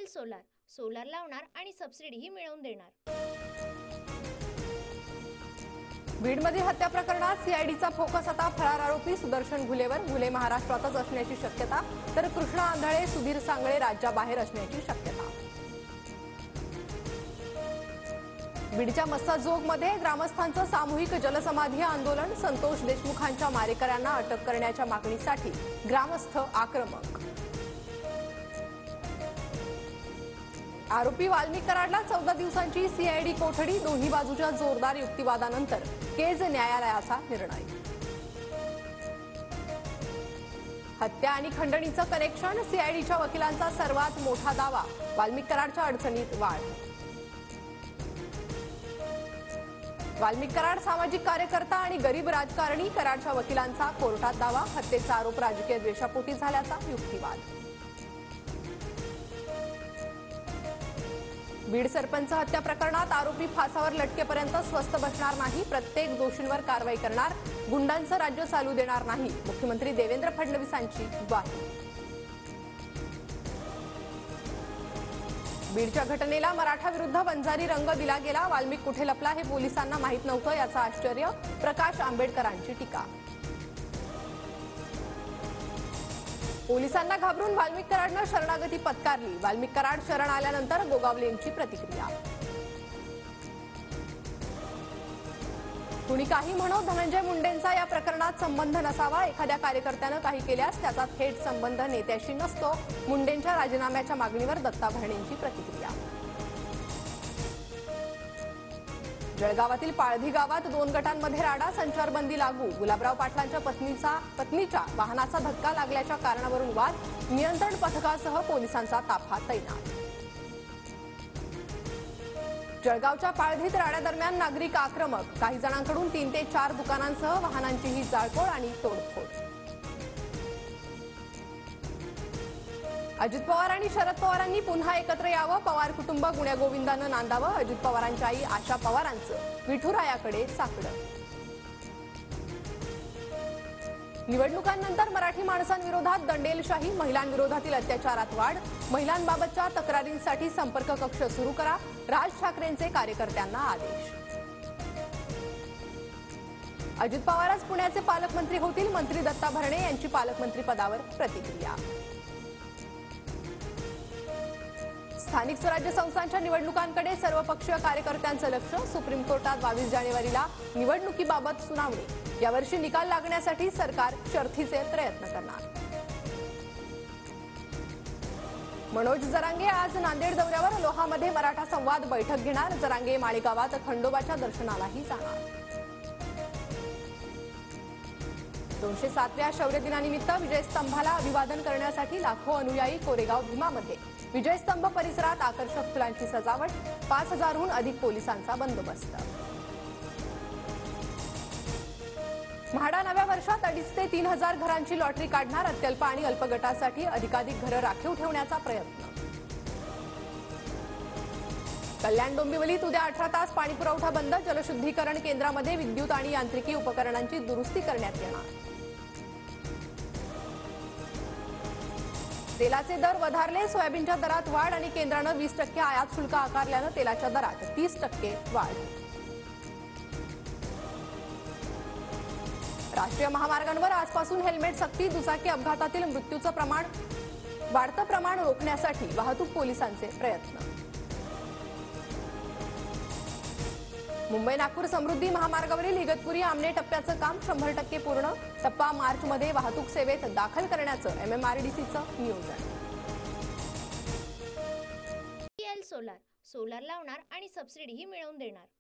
Solar, solar लावणार आणि सबसिडीही मिळवून देणार। बीडमध्ये हत्या प्रकरणात सीआयडीचा फोकस आता फरार आरोपी सुदर्शन घुलेवर। घुले महाराष्ट्रातच असण्याची शक्यता, तर कृष्णा आंधळे, सुधीर सांगळे राज्याबाहेर असण्याची शक्यता। बीडच्या मस्साजोगमध्ये ग्रामस्थांचं सामूहिक जलसमाधी आंदोलन। संतोष देशमुखांच्या मारेकऱ्यांना अटक करण्याच्या मागणीसाठी ग्रामस्थ आक्रमक। आरोपी वाल्मिक कराडला 14 दिवसांची सीआयडी कोठडी। दोन्ही बाजूच्या जोरदार युक्तिवादानंतर केज न्यायालयाचा निर्णय। हत्या आणि खंडणीचं कनेक्शन, सीआयडीच्या वकिलांचा सर्वात मोठा दावा। वाल्मिक कराडच्या अडचणीत वाढ। वाल्मिक कराड सामाजिक कार्यकर्ता आणि गरीब राजकारणी, कराडच्या वकिलांचा कोर्टात दावा। हत्येचा आरोप राजकीय द्वेषापोटी झाल्याचा युक्तिवाद। बीड सरपंच हत्या प्रकरणात आरोपी फासावर लटकेपर्यंत स्वस्थ बसणार नाही। प्रत्येक दोषींवर कारवाई करणार, गुंडांचं राज्य चालू देणार नाही, मुख्यमंत्री देवेंद्र फडणवीसांची ग्वाही। बीडच्या घटनेला मराठा विरुद्ध वंजारी रंग दिला गेला। वाल्मिक कुठे लपला हे पोलिसांना माहीत नव्हतं याचं आश्चर्य, प्रकाश आंबेडकरांची टीका। पोलिसांना घाबरून वाल्मिक कराडनं शरणागती पत्कारली। वाल्मिक कराड शरण आल्यानंतर गोगावलेंची प्रतिक्रिया। कुणी काही म्हणो, धनंजय मुंडेंचा या प्रकरणात संबंध नसावा। एखाद्या कार्यकर्त्यानं काही केल्यास त्याचा थेट संबंध नेत्याशी नसतो, मुंडेंच्या राजीनाम्याच्या मागणीवर दत्ता भरणेंची प्रतिक्रिया। जळगावातील पाळधी गावात 2 गटांमध्ये राडा, संचारबंदी लागू। गुलाबराव पाटलांच्या पत्नीच्या वाहनाचा धक्का लागल्याच्या कारणावरून वाद, नियंत्रण पथकासह पोलिसांचा ताफा तैनात। जळगावच्या पाळधीत राड्यादरम्यान नागरिक आक्रमक, काही जणांकडून 3 ते 4 दुकानांसह वाहनांचीही जाळपोळ आणि तोडफोड। अजित पवार आणि शरद पवारांनी पुन्हा एकत्र यावं, पवार कुटुंब गुण्यागोविंदानं नांदावं। अजित पवारांच्या आई आशा पवारांचं विठुरायाकडे साकडं। निवडणुकांनंतर मराठी माणसांविरोधात दंडेलशाही, महिलांविरोधातील अत्याचारात वाढ। महिलांबाबतच्या तक्रारींसाठी संपर्क कक्ष सुरू करा, राज ठाकरेंचे कार्यकर्त्यांना आदेश। अजित पवार आज पुण्याचे पालकमंत्री होतील, मंत्री दत्ता भरणे यांची पालकमंत्री पदावर प्रतिक्रिया। स्थानिक स्वराज्य संस्थांच्या निवडणुकांकडे सर्वपक्षीय कार्यकर्त्यांचं लक्ष। सुप्रीम कोर्टात 22 जानेवारीला निवडणुकीबाबत सुनावणी। यावर्षी निकाल लागण्यासाठी सरकार शर्थीचे प्रयत्न करणार। मनोज जरांगे आज नांदेड दौऱ्यावर, लोहामध्ये मराठा संवाद बैठक घेणार। जरांगे माळेगावात खंडोबाच्या दर्शनालाही जाणार। 207व्या शौर्य दिनानिमित्त विजयस्तंभाला अभिवादन करण्यासाठी लाखो अनुयायी कोरेगाव भीमामध्ये। विजयस्तंभ परिसरात आकर्षक फुलांची सजावट, 5000हून अधिक पोलिसांचा बंदोबस्त। म्हाडा नव्या वर्षात 2.5 ते 3 हजार घरांची लॉटरी काढणार। अत्यल्प आणि अल्प गटासाठी अधिकाधिक घरं राखीव ठेवण्याचा प्रयत्न। कल्याण डोंबिवलीत उद्या 18 तास पाणीपुरवठा बंद। जलशुद्धीकरण केंद्रामध्ये विद्युत आणि यांत्रिकी उपकरणांची दुरुस्ती करण्यात येणार। तेलाचे दर वधारले, सोयाबीनच्या दरात वाढ आणि केंद्रानं 20% आयात शुल्क आकारल्यानं तेलाच्या दरात 30% वाढ। राष्ट्रीय महामार्गांवर आजपासून हेल्मेट सक्ती। दुचाकी अपघातातील मृत्यूचं वाढतं प्रमाण रोखण्यासाठी वाहतूक पोलिसांचे प्रयत्न। मुंबई नागपूर समृद्धी महामार्गावरील इगतपुरी आमने टप्प्याचं काम 100% पूर्ण। टप्पा मार्चमध्ये वाहतूक सेवेत दाखल करण्याचं MMRDCचं नियोजन। सोलार, सोलार लावणार आणि सबसिडीही मिळवून देणार।